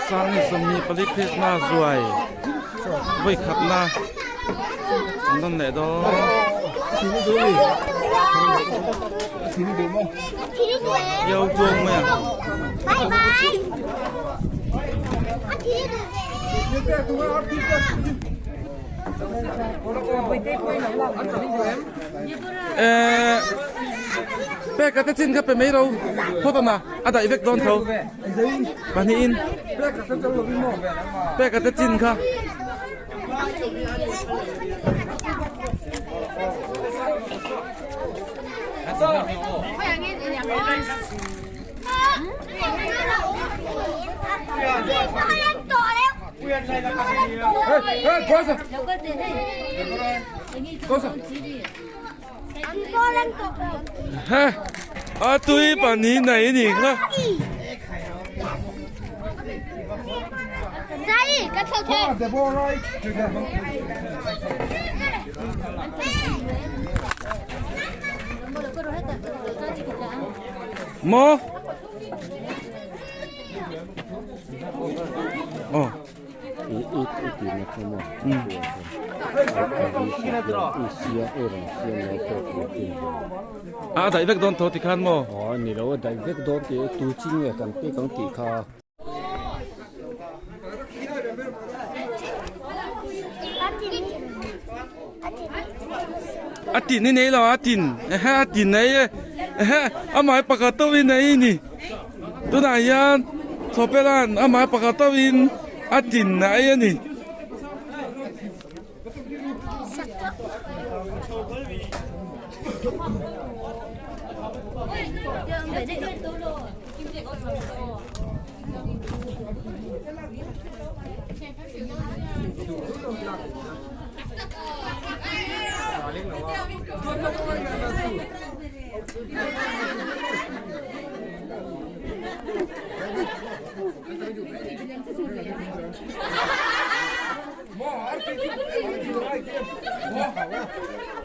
sang ni sami palik Christmas zuai voi khap na don le do yêu chuông mày bye bye bé cái tết chín khắp bên mấy đâu, hốt tao mà, đại việc đón thầu, bạn đi in, bé cái tết chín khắp, ha, tôi bạn đi này nhỉ cơ. Đây, cắt sau thế. Mo. Oh. Đại việc đón thầu thì khăn mò. Nị đâu đại việc đón thì tu chính là cần phải cần tỉ kha. Atin ni này là atin, atin này, mai bạc tàu in này nè. Tôi nói ya, số bé lan, mai bạc tàu in atin này nè.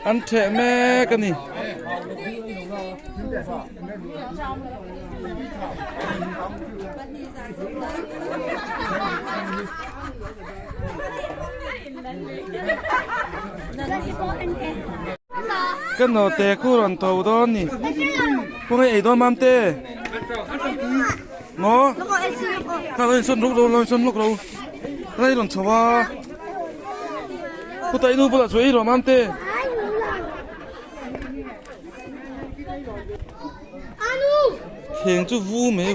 Ăn trẻ mẹ cái này. Cái nào tè khu rần thầu đó nè. Không ai đó mam tè. Nó. Cái này xuân lúc đâu, lên xuân lúc đâu. Cái này lần sau cô tay nu bữa rồi mam tè. Hiện chú vu mẹ.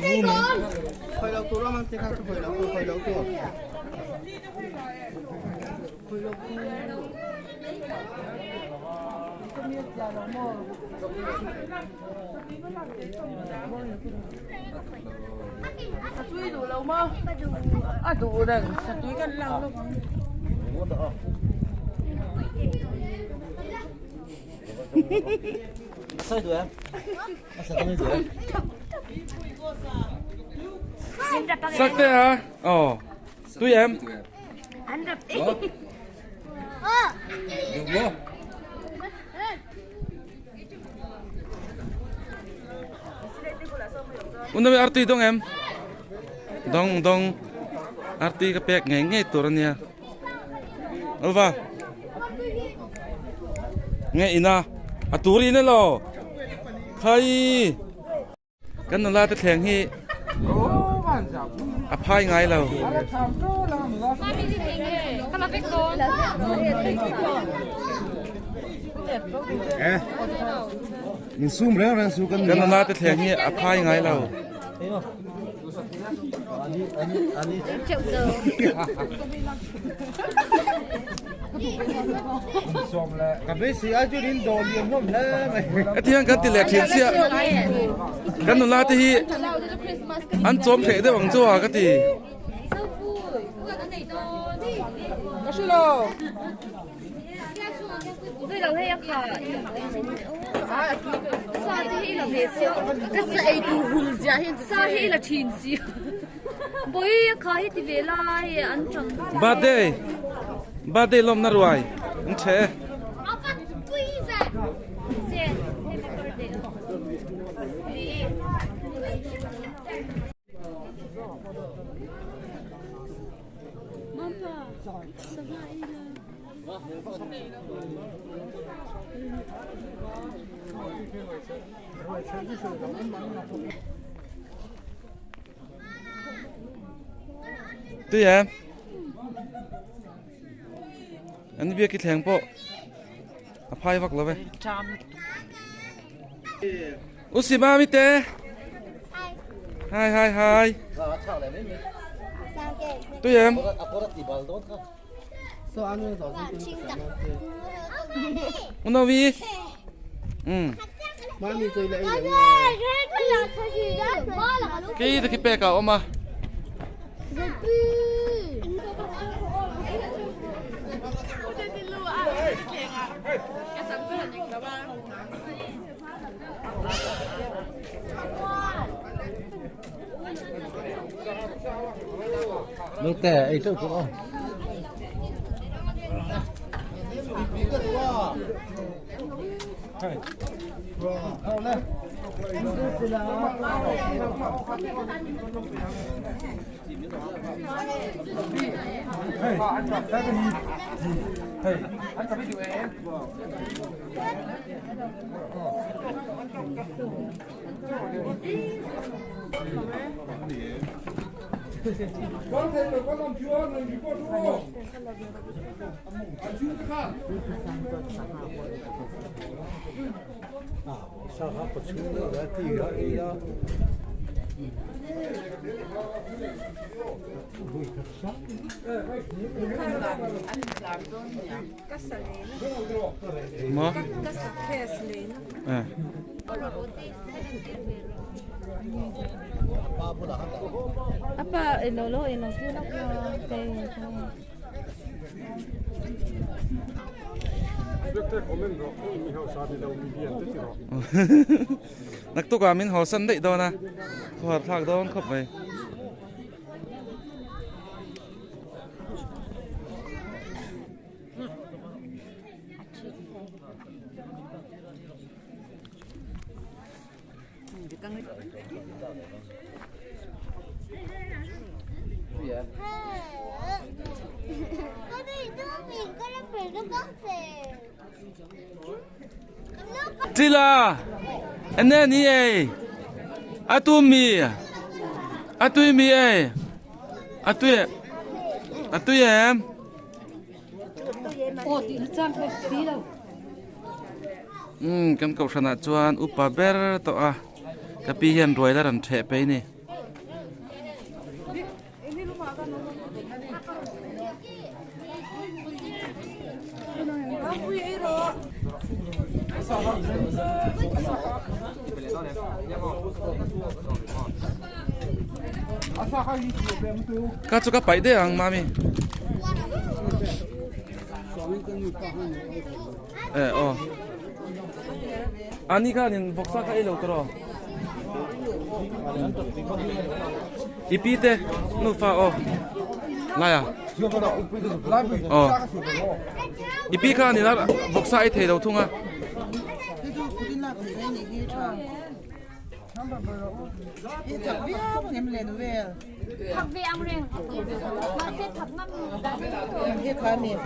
Khơi lâu tu lắm, thế khác khơi lâu tu. Satu itu lah umah. Aduh, dah satu ikan lang lah. Sao tụi em? Sao tụi em? Sắc thế hả? Tụi em. Anh đập đi. Được không? Unda arti dong em. Dong. Arti kepek ngay turunnya. Alva. Ngay ina. Aturi ini lo. Khai. Kan nala te theng hi. Apai ngay lo. Nhìn zoom ra ra zoom Kan nala te theng hi apai ngay lo. Chịu giờ. Cà phê xì ai cho đến đồ liền không lẽ mày. Atiang kan tilek thian sia. Kan nala te hi. An chom the de wang chawa ka ti. Tôi đâu hay cả. Sao thế là về siêu. Cái sợi tu hùn giá hiện sao thế là chín siêu. Bôi khai thì về lại ăn trăng. Bade lom na ruai. An che. Tôi em anh biết cái thằng bộ phai vắt là vậy Usima mite hai tôi em nó vi Mami chơi lại cái bè cậu mà nước tè ấy trước cũng sao hấp một chút nữa là thì đi đó mà apa enolo sih nak kayak nắc tu cả mình họ sân đấy đâu na họ thạc đâu khóc vậy chị là anh này nè à tu mi ấy à tu em cái câu chuyện chuan upa ber to à cái pi hiền rồi là làm trẻ bé nè cá cho cá bảy đấy à mami 아니 가는 복사가 일로 들어 이삐때 누파 나야 이삐가 아니라 복사에 대도 통화 học về ông riêng mà sẽ thật lắm Hết khá miệng.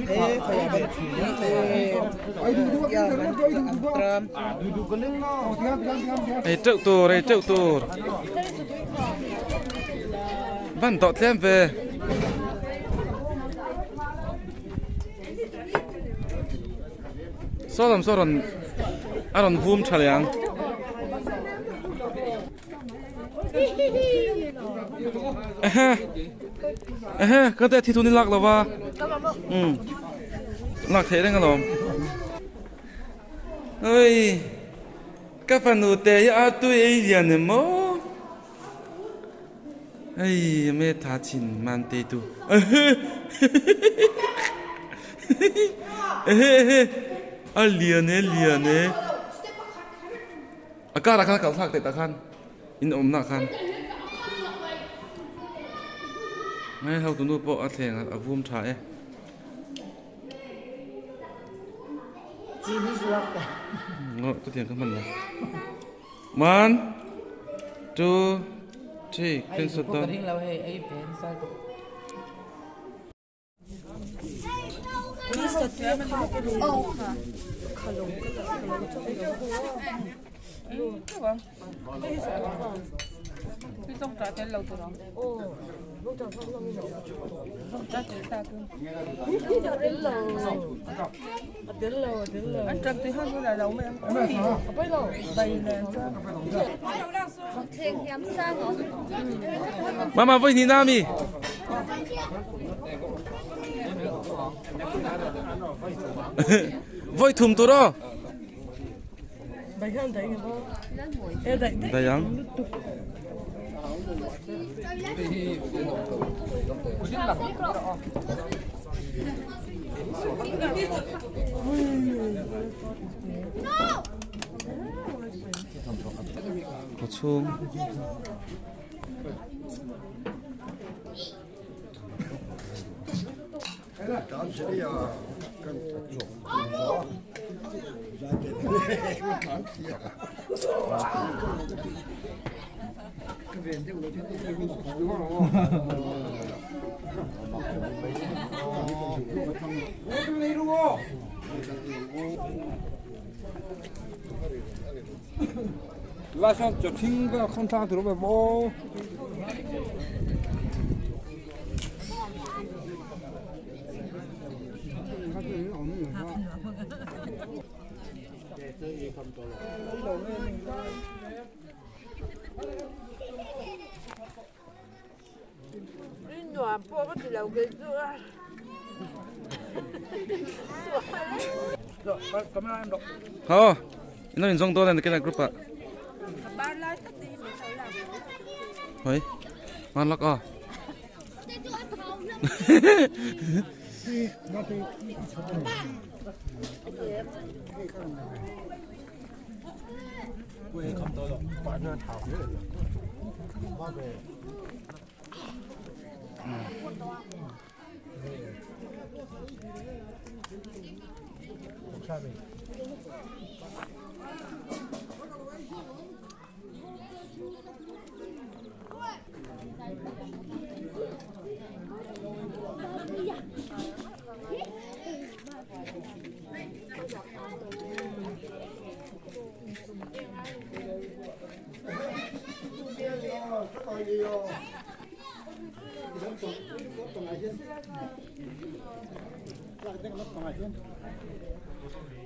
Ê, phải là bệt Ê, triệu tù Văn tọ thêm về Sao làm à làm vum trả liang có thể thì thu đi lạc là va lạc thế đấy nghe không ơi các phần nụ tệ à tôi ấy liền em mô ấy mẹ thà chín man tê tu à liền ấy à cả là khăn thạc tệ ta khăn in ôm nạc khăn ngay hậu tụi nó bỏ thèn ở vùng trái ngộ tôi tiền các mình này 1 2 Chị, kênh sốt Cái tôm. riêng là ấy bên sao. Cái sông trái cái lâu từ đó. Sông trái cái ta cơ. Anh trầm thì hơn là lâu mấy em. Bây lâu. Bây là sao? Thiên nhắm sang hả? Mama với ni nami. Với thùng tôi đó. Đây yang. 고추. 라산 저 팅가 컨타 들어오면 뭐 Nhỏ po có thể lâu cái dưa. Rồi, cảm ơn em độ. Nó in trong đó là cái này group ạ. Ba lai tất đi mình phải làm. Ôi, ngon lắm à.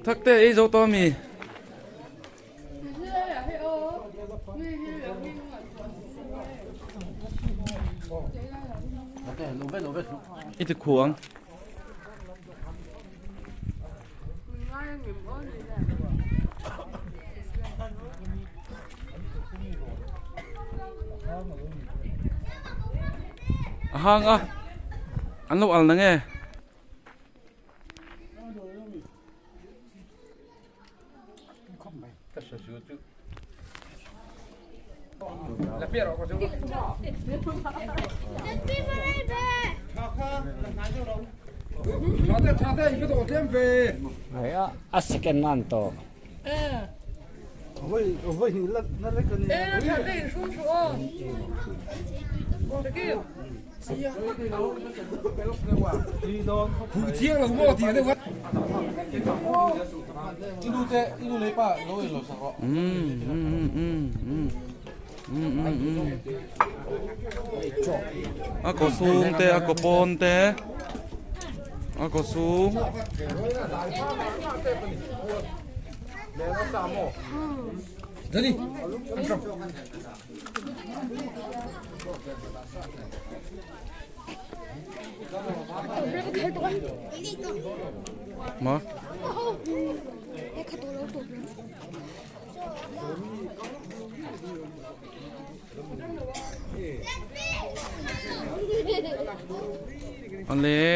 Thắc tế ý dấu to mì. Ít thực khuống. Hang à. Ăn lâu ăn nè nghe. 뭐야? 아스켄 난또. Ôi nó lấy cái này. Ê, thằng này xuống xuống. Cái kia. 그 지역은 뭐 어떻게 돼? 이거 lấy ba, lỗi lỗi sao? Ako sung te, ako pon te. Ako sung. 저리. Mà. Ăn lê.